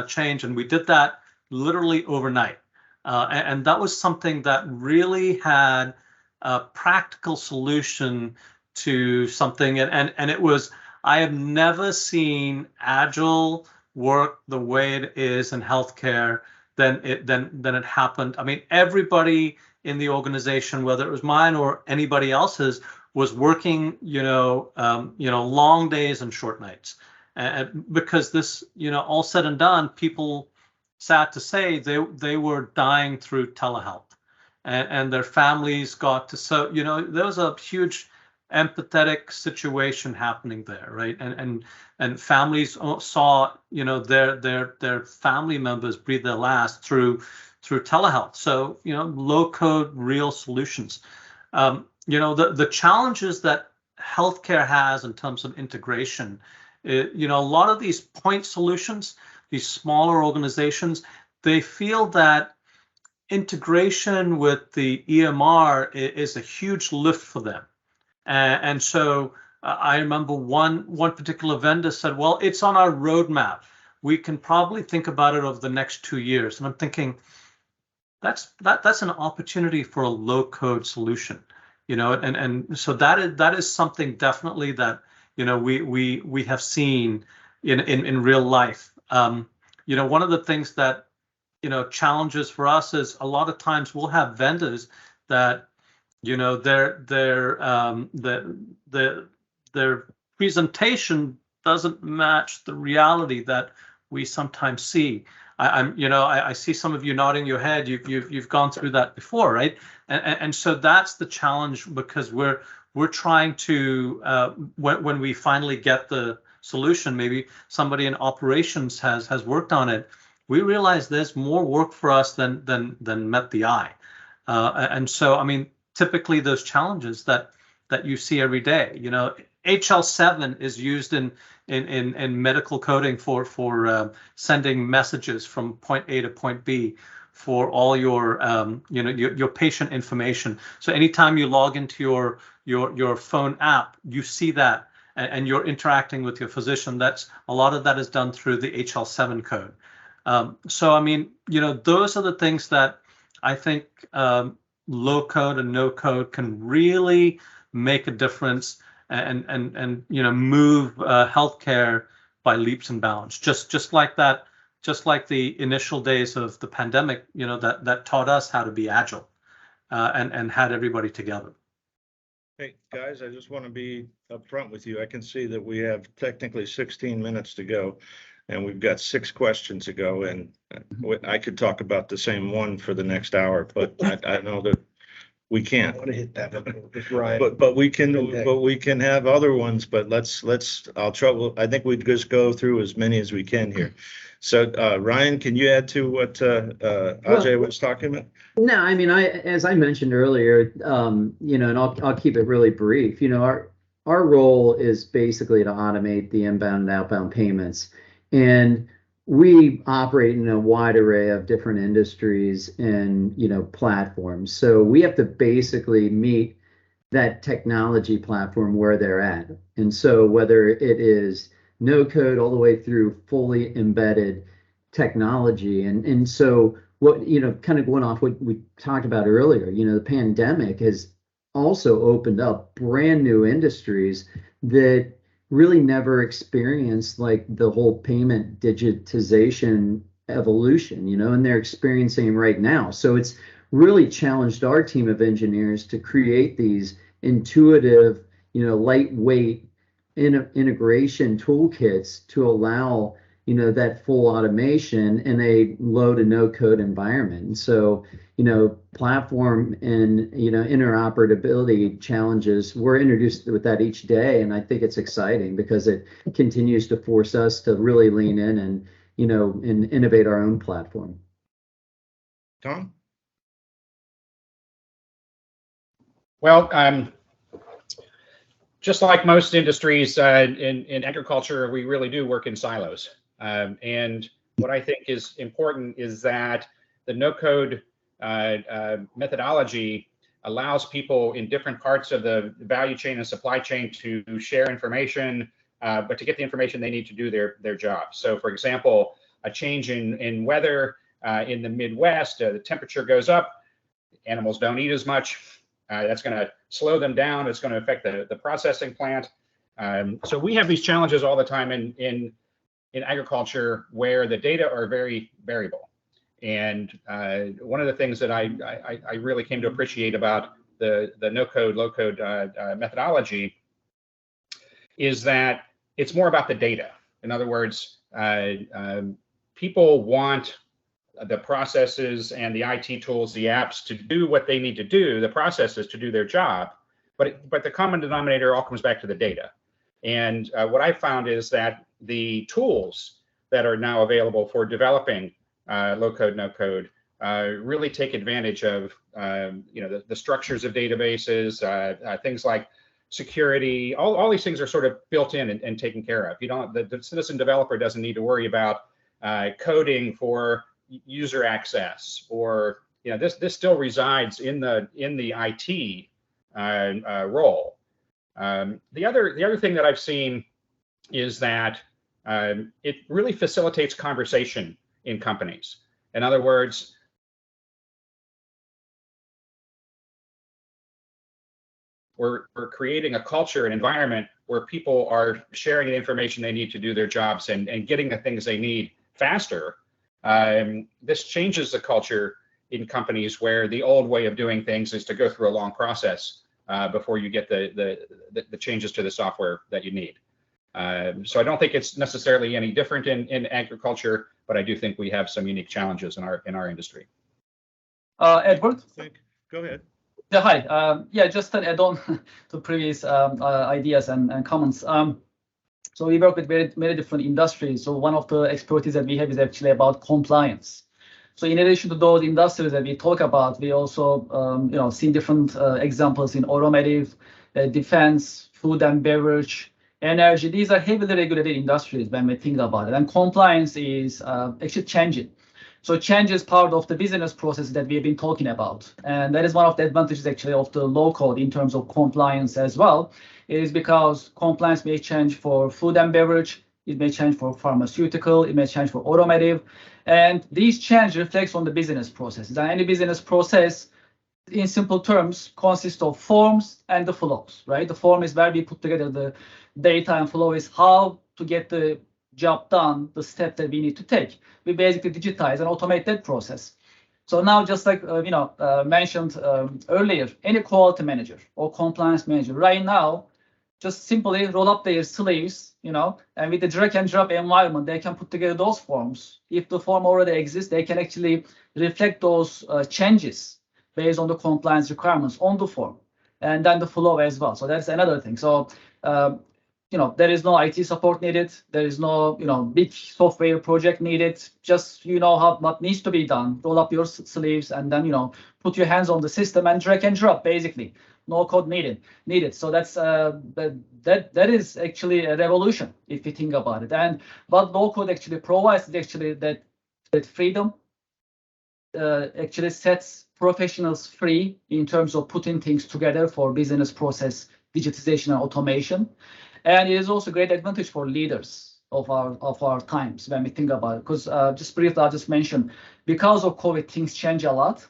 change, and we did that literally overnight, and that was something that really had a practical solution to something, and it was, I have never seen Agile work the way it is in healthcare than it happened. I mean, everybody in the organization, whether it was mine or anybody else's, was working, long days and short nights, and because this, all said and done, people, sad to say, they were dying through telehealth, and their families got to, so there was a huge empathetic situation happening there, right? And families saw their family members breathe their last through telehealth. So low code, real solutions. The challenges that healthcare has in terms of integration, a lot of these point solutions, these smaller organizations, they feel that integration with the EMR is a huge lift for them. And so I remember one particular vendor said, well, it's on our roadmap. We can probably think about it over the next 2 years. And I'm thinking, that's an opportunity for a low code solution, and so that is something definitely that, we have seen in real life. One of the things that, challenges for us is a lot of times we'll have vendors that, their presentation doesn't match the reality that we sometimes see. I see some of you nodding your head. You've gone through that before, right? And so that's the challenge, because we're trying to, when we finally get the solution, maybe somebody in operations has worked on it, we realize there's more work for us than met the eye. And so, I mean, typically those challenges that you see every day, HL7 is used in medical coding for sending messages from point A to point B for all your your patient information. So anytime you log into your phone app, you see that, and you're interacting with your physician. That's a lot of that is done through the HL7 code. So I mean, those are the things that I think low code and no code can really make a difference and move healthcare by leaps and bounds. Just like that, just like the initial days of the pandemic, that taught us how to be agile and had everybody together. Hey guys, I just want to be upfront with you. I can see that we have technically 16 minutes to go, and we've got 6 questions to go, and I could talk about the same one for the next hour, but I know that we can't. I want to hit that with Ryan. But we can have other ones, but I'll try. I think we'd just go through as many as we can here. So Ryan, can you add to what Ajay was talking about? No, I mean, as I mentioned earlier, and I'll keep it really brief. Our role is basically to automate the inbound and outbound payments, and we operate in a wide array of different industries and platforms. So we have to basically meet that technology platform where they're at. And so whether it is no code all the way through fully embedded technology. And so what, you know, kind of going off what we talked about earlier, you know, the pandemic has also opened up brand new industries that really never experienced like the whole payment digitization evolution, you know, and they're experiencing right now. So it's really challenged our team of engineers to create these intuitive, you know, lightweight integration toolkits to allow, you know, that full automation in a low to no code environment. And so, you know, platform and, you know, interoperability challenges, we're introduced with that each day. And I think it's exciting because it continues to force us to really lean in and, you know, and innovate our own platform. Tom? Well, just like most industries in agriculture, we really do work in silos. And what I think is important is that the no-code methodology allows people in different parts of the value chain and supply chain to share information, but to get the information they need to do their job. So, for example, a change in weather in the Midwest, the temperature goes up, animals don't eat as much. That's going to slow them down. It's going to affect the processing plant. So we have these challenges all the time in agriculture where the data are very variable. And one of the things that I really came to appreciate about the no-code, low-code methodology is that it's more about the data. In other words, people want the processes and the IT tools, the apps to do what they need to do, the processes to do their job, but the common denominator all comes back to the data. And what I found is that the tools that are now available for developing low-code, no-code really take advantage of you know, the structures of databases, things like security. All these things are sort of built in and taken care of. You don't, the citizen developer doesn't need to worry about coding for user access, or, you know, this still resides in the IT role. The other thing that I've seen is that it really facilitates conversation in companies. In other words, we're creating a culture, an environment where people are sharing the information they need to do their jobs and getting the things they need faster. This changes the culture in companies where the old way of doing things is to go through a long process before you get the changes to the software that you need. So I don't think it's necessarily any different in agriculture, but I do think we have some unique challenges in our industry. Edward? Go ahead. Yeah, hi. Yeah, just an add-on to previous ideas and comments. So we work with many different industries. So one of the expertise that we have is actually about compliance. So in addition to those industries that we talk about, we also you know, seen different examples in automotive, defense, food and beverage, energy. These are heavily regulated industries when we think about it. And compliance is actually changing. So change is part of the business process that we've been talking about. And that is one of the advantages actually of the low code in terms of compliance as well. It is because compliance may change for food and beverage, it may change for pharmaceutical, it may change for automotive. And these change reflects on the business processes. And any business process, in simple terms, consists of forms and the flows, right? The form is where we put together the data, and flow is how to get the job done, the step that we need to take. We basically digitize and automate that process. So now, just like you know, mentioned earlier, any quality manager or compliance manager right now just simply roll up their sleeves, you know, and with the drag and drop environment, they can put together those forms. If the form already exists, they can actually reflect those changes based on the compliance requirements on the form, and then the flow as well. So that's another thing. So you know, there is no IT support needed. There is no, you know, big software project needed. Just, you know, what needs to be done. Roll up your sleeves and then, you know, put your hands on the system and drag and drop, basically. No code needed. So that's that is actually a revolution if you think about it. And what low code actually provides is actually that freedom. Actually sets professionals free in terms of putting things together for business process digitization and automation. And it is also a great advantage for leaders of our times when we think about it. Because just briefly, I'll just mention, because of COVID, things change a lot.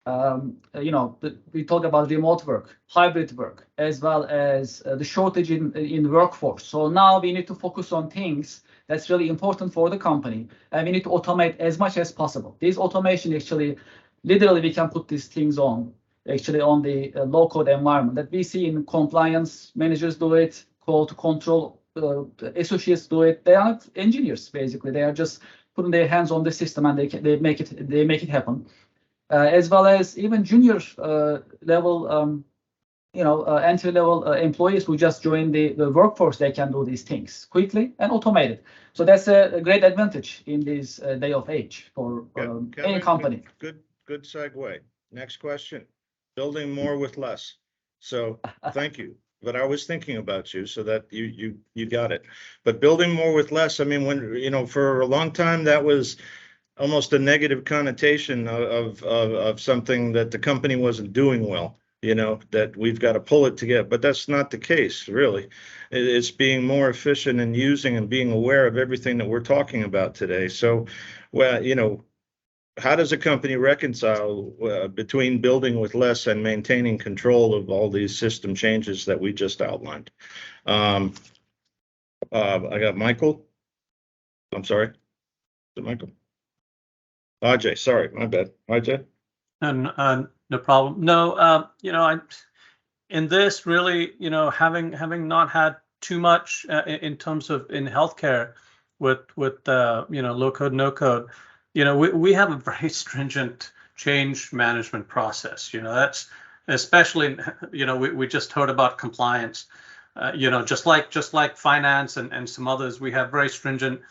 We talk about remote work, hybrid work, as well as the shortage in workforce. So now we need to focus on things that's really important for the company, and we need to automate as much as possible. This automation actually, literally, we can put these things on the low-code environment that we see in compliance. Managers do it, quality control associates do it. They are not engineers, basically. They are just putting their hands on the system, and they make it happen. As well as even junior level, entry-level employees who just join the workforce, they can do these things quickly and automated. So that's a great advantage in this day of age for any company. Good segue. Next question. Building more with less. So thank you. But I was thinking about you, so that you got it. But building more with less, I mean, when for a long time that was almost a negative connotation of something that the company wasn't doing well, that we've got to pull it together. But that's not the case, really. It's being more efficient and using and being aware of everything that we're talking about today. So, well, how does a company reconcile between building with less and maintaining control of all these system changes that we just outlined? I got Michael. I'm sorry. Is it Michael? Ajay, sorry, my bad. Ajay? No problem. No, in this really, having not had too much in terms of in healthcare with low code, no code, we have a very stringent change management process. That's especially, we just heard about compliance. Just like finance and some others, we have very stringent,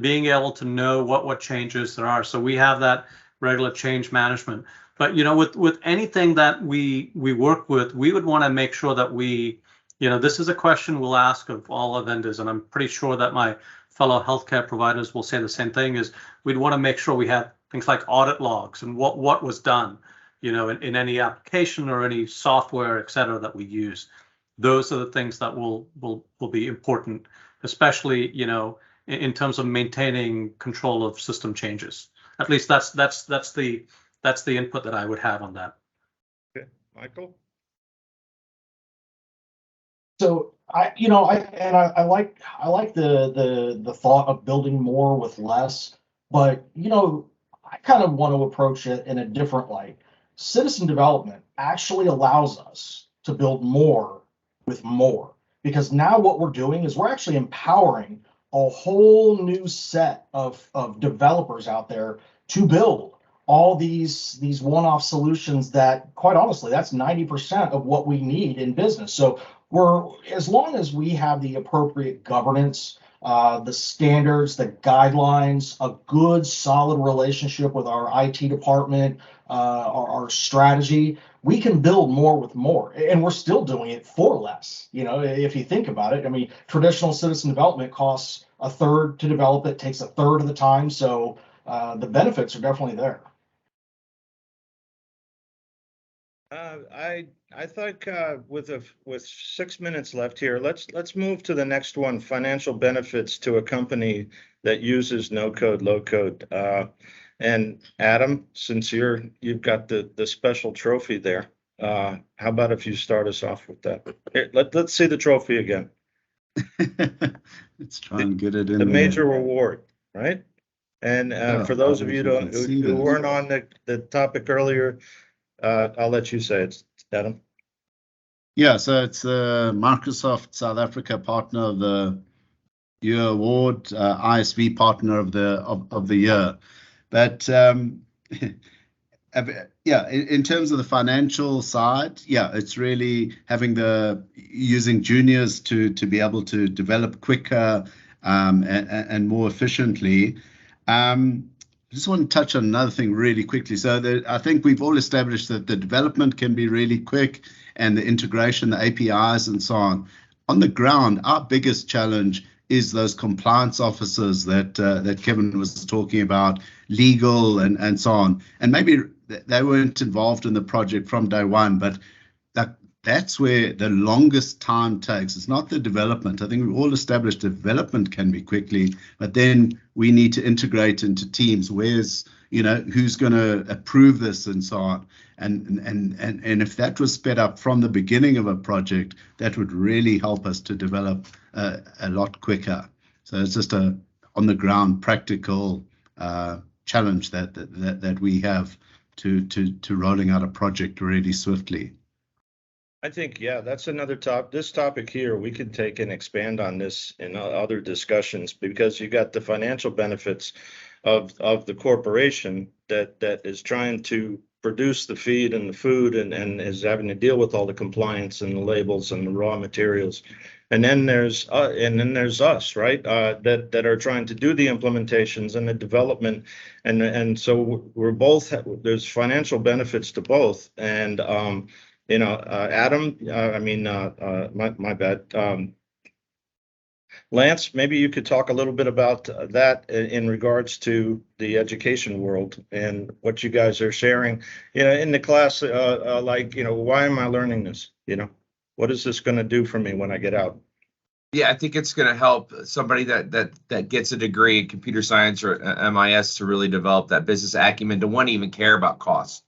being able to know what changes there are. So we have that regular change management. But with anything that we work with, we would want to make sure that this is a question we'll ask of all our vendors, and I'm pretty sure that my fellow healthcare providers will say the same thing, is we'd want to make sure we have things like audit logs and what was done, in any application or any software, et cetera, that we use. Those are the things that will be important, especially, in terms of maintaining control of system changes. At least that's the input that I would have on that. Okay, Michael. So I like the thought of building more with less, but I kind of want to approach it in a different light. Citizen development actually allows us to build more with more, because now what we're doing is we're actually empowering a whole new set of developers out there to build all these one-off solutions that, quite honestly, that's 90% of what we need in business. So as long as we have the appropriate governance, the standards, the guidelines, a good solid relationship with our IT department, our strategy, we can build more with more, and we're still doing it for less. If you think about it, I mean, traditional citizen development costs a third to develop it, takes a third of the time. So the benefits are definitely there. I think with 6 minutes left here, let's move to the next one: financial benefits to a company that uses no code, low code. And Adam, since you've got the special trophy there, how about if you start us off with that? Here, let's see the trophy again. Let's try and get it in the there. major reward, right? And for those of you who weren't on the topic earlier, I'll let you say it, Adam. Yeah, so it's the Microsoft South Africa Partner of the Year Award, ISV Partner of the Year. But yeah, in terms of the financial side, yeah, it's really using juniors to be able to develop quicker and more efficiently. I just want to touch on another thing really quickly. So I think we've all established that the development can be really quick, and the integration, the APIs and so on. On the ground, our biggest challenge is those compliance officers that Kevin was talking about, legal and so on. And maybe they weren't involved in the project from day one, but that's where the longest time takes. It's not the development. I think we've all established development can be quickly, but then we need to integrate into teams. Where's, who's going to approve this and so on. And if that was sped up from the beginning of a project, that would really help us to develop a lot quicker. So it's just a on the ground practical challenge that we have to rolling out a project really swiftly. I think, yeah, that's another this topic here, we could take and expand on this in other discussions, because you got the financial benefits of the corporation that is trying to produce the feed and the food and is having to deal with all the compliance and the labels and the raw materials. And then there's us, right? That are trying to do the implementations and the development, and so we're both there's financial benefits to both. And Adam, my bad. Lance, maybe you could talk a little bit about that in regards to the education world and what you guys are sharing, in the class, why am I learning this? What is this going to do for me when I get out? Yeah, I think it's going to help somebody that gets a degree in computer science or MIS to really develop that business acumen to want to even care about costs.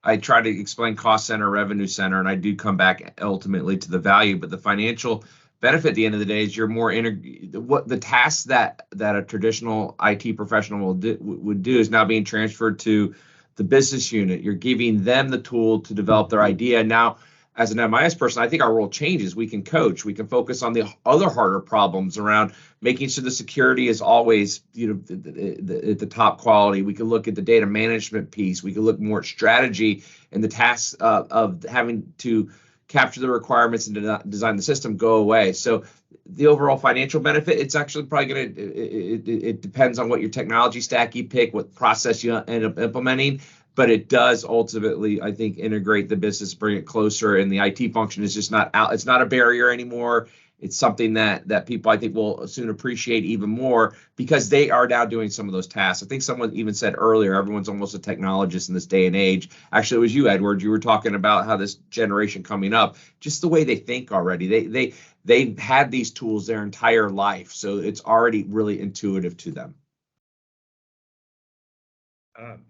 I try to explain cost center, revenue center, and I do come back ultimately to the value, but the financial benefit at the end of the day is you're more what the tasks that a traditional IT professional would do is now being transferred to the business unit. You're giving them the tool to develop their idea. Now, as an MIS person, I think our role changes. We can coach. We can focus on the other harder problems around making sure the security is always, at the top quality. We can look at the data management piece. We can look more at strategy and the tasks of having to capture the requirements and design the system go away. So the overall financial benefit, it's actually probably going to, it depends on what your technology stack you pick, what process you end up implementing. But it does ultimately, I think, integrate the business, bring it closer, and the IT function is just not out. It's not a barrier anymore. It's something that people, I think, will soon appreciate even more because they are now doing some of those tasks. I think someone even said earlier, everyone's almost a technologist in this day and age. Actually, it was you, Edward. You were talking about how this generation coming up, just the way they think already. They've had these tools their entire life, so it's already really intuitive to them.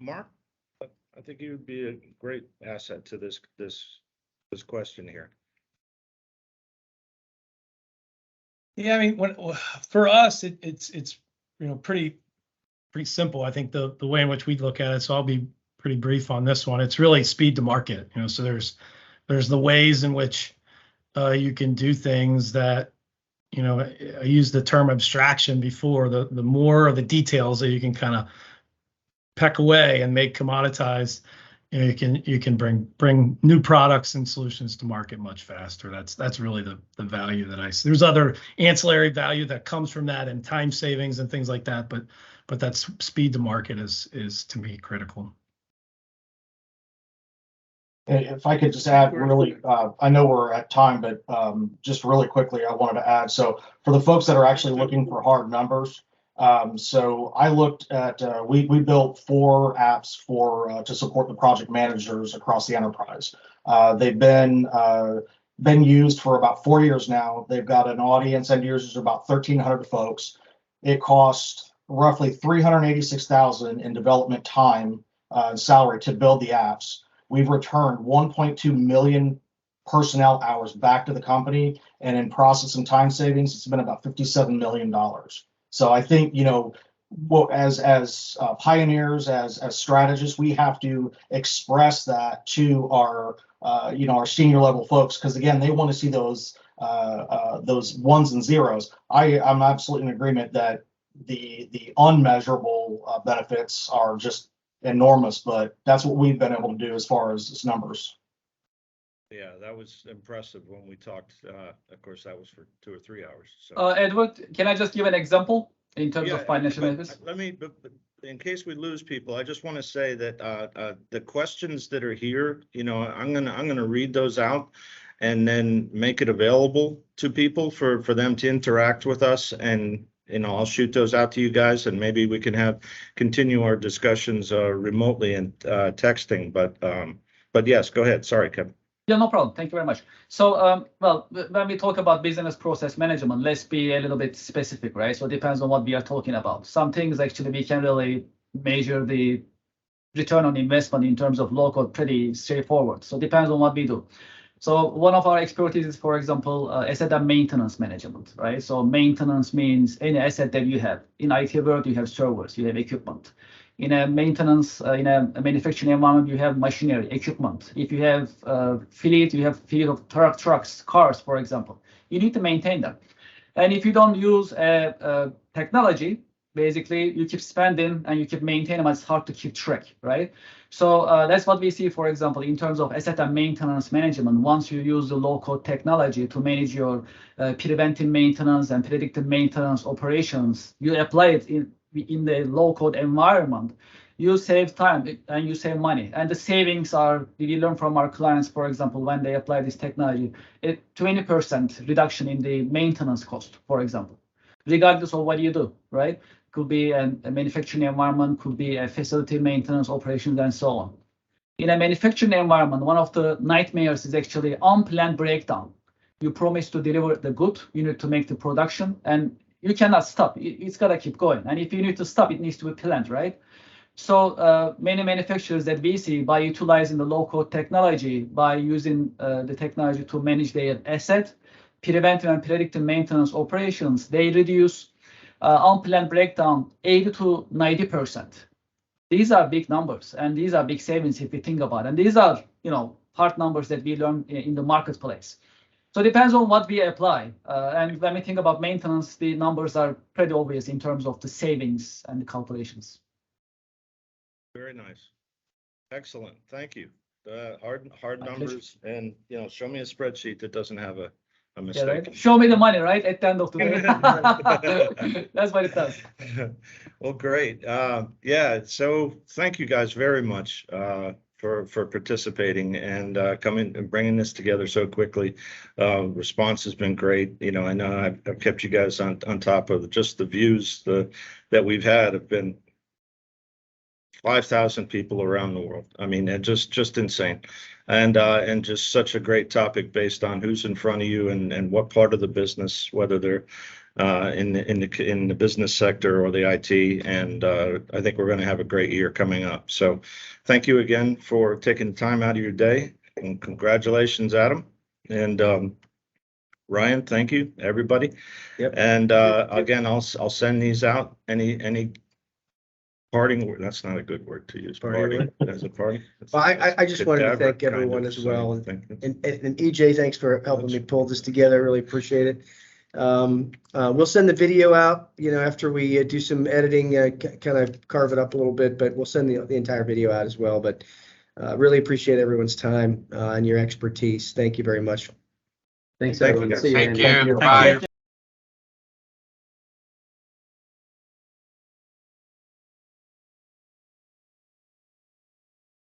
Marc? I think you would be a great asset to this question here. Yeah, I mean, for us, it's pretty simple. I think the way in which we look at it. So I'll be pretty brief on this one. It's really speed to market. So there's the ways in which you can do things that I used the term abstraction before. The more of the details that you can kind of peck away and make commoditized, you can bring new products and solutions to market much faster. That's really the value that I see. There's other ancillary value that comes from that and time savings and things like that, but that's speed to market is to me critical. If I could just add really, I know we're at time, but just really quickly, I wanted to add. So for the folks that are actually looking for hard numbers, so I looked at, we built 4 apps to support the project managers across the enterprise. They've been used for about 4 years now. They've got an audience, end users, about 1,300 folks. It cost roughly $386,000 in development time salary to build the apps. We've returned 1.2 million personnel hours back to the company, and in process and time savings, it's been about $57 million. So I think, as pioneers, as strategists, we have to express that to our senior level folks, because again, they want to see those ones and zeros. I'm absolutely in agreement that the unmeasurable benefits are just enormous, but that's what we've been able to do as far as numbers. Yeah, that was impressive when we talked. Of course, that was for 2 or 3 hours. So. Edward, can I just give an example in terms of financial benefits? Let me, in case we lose people, I just want to say that the questions that are here, I'm gonna read those out and then make it available to people for them to interact with us, and I'll shoot those out to you guys, and maybe we can continue our discussions remotely and texting. But yes, go ahead. Sorry, Kevin. Yeah, no problem. Thank you very much. So, well, when we talk about business process management, let's be a little bit specific, right? So it depends on what we are talking about. Some things actually we can really measure the return on investment in terms of low-code pretty straightforward. So it depends on what we do. So one of our expertise is, for example, asset and maintenance management, right? So maintenance means any asset that you have. In IT world, you have servers, you have equipment. In a maintenance, in a manufacturing environment, you have machinery, equipment. If you have fleet, you have fleet of trucks, cars, for example. You need to maintain them. And if you don't use technology, basically you keep spending and you keep maintaining, it's hard to keep track, right? So that's what we see, for example, in terms of asset and maintenance management. Once you use the low-code technology to manage your preventive maintenance and predictive maintenance operations, you apply it in the low-code environment, you save time and you save money. And the savings are, we learn from our clients, for example, when they apply this technology, a 20% reduction in the maintenance cost, for example, regardless of what you do, right? Could be a manufacturing environment, could be a facility maintenance operations, and so on. In a manufacturing environment, one of the nightmares is actually unplanned breakdown. You promise to deliver the good, you need to make the production, and you cannot stop. It's got to keep going. And if you need to stop, it needs to be planned, right? So many manufacturers that we see, by utilizing the low-code technology, by using the technology to manage their asset, preventive and predictive maintenance operations, they reduce unplanned breakdown 80 to 90%. These are big numbers, and these are big savings if you think about it. And these are, hard numbers that we learn in the marketplace. So it depends on what we apply. And when we think about maintenance, the numbers are pretty obvious in terms of the savings and the calculations. Very nice. Excellent. Thank you. Hard numbers, and show me a spreadsheet that doesn't have a mistake. Yeah, right? Show me the money, right? At the end of the day. That's what it does. Well, great. Yeah. So thank you guys very much for participating and coming and bringing this together so quickly. Response has been great. I know I've kept you guys on top of just the views that we've had have been 5,000 people around the world. I mean, just insane, and just such a great topic based on who's in front of you and what part of the business, whether they're in the business sector or the IT. And I think we're going to have a great year coming up. So, thank you again for taking the time out of your day, and congratulations, Adam, and Ryan. Thank you, everybody. Yep. And again, I'll send these out. Any parting, that's not a good word to use. Party as a party. Well, I just wanted to thank everyone as well. And EJ, thanks for helping me pull this together. I really appreciate it. We'll send the video out, after we do some editing, kind of carve it up a little bit, but we'll send the entire video out as well. But really appreciate everyone's time and your expertise. Thank you very much. Thanks, everyone. See you. Thank you. Bye.